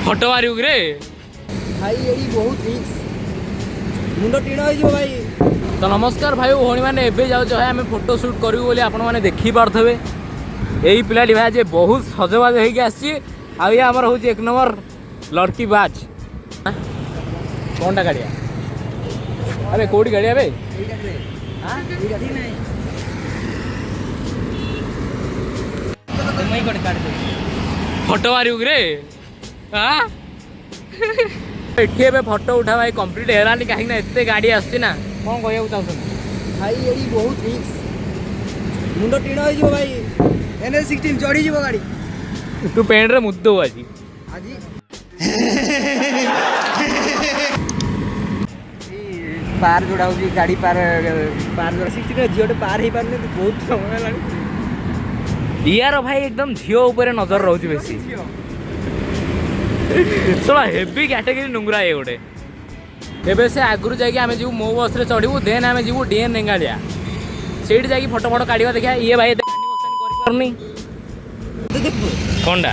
Photo ମାରିବୁ କିରେ भाई AD बहुत रिक्स मुंड टीण हो भाई। तो नमस्कार भाई भौणी मैंने एबे जाऊ है आम फोटो शूट करूँ बोली आपण मैंने देखी पारे यही पिलाटी भाई जे बहुत सजबाज होगी आसी आमर हूँ एक नंबर लड़की बाज कौन टा गाड़िया अरे कौटी गाड़िया बे फोटो मारू कि एठी एबे फोटो उठा भाई कंप्लीट हेलानी कहीं ना एते गाड़ी आसी ना कौन कहू चाहूँ भाई एडी बहुत रिक्स मुंड टीण हो भाई NS16 चढ़ी जीव गाड़ी तू पेंट रे मुद्दो आज आज पार जोड़ा हो गाड़ी पार पार जोड़ा 16 झील पार हो पारे बहुत समय है यार भाई एकदम झील ऊपर नजर रोचे बेसी चला हेवी कैटेगरी नुंगरा ये गोटे एबे से आगुरी जाकि आमे जीव मो बस रे चढ़ू देन आमे जीव डीएन रेंगालिया सेठी जाकि फोटो फोटो काढ़िबा देखा ये भाई करि परनी कोनडा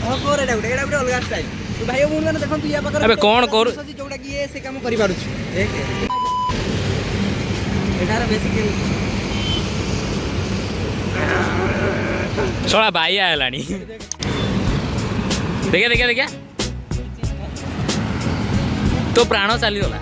हां कोरे डाउट एडा गुटे अलगा स्टाइल तू भाई मुन माने देखन तू या पकर अबे कोन कर जोडा कि ये से काम करि पारुछ देख एटार बेसिकली चला भाई आलानी देखिए देखिए देखिए तो प्राण चलीगला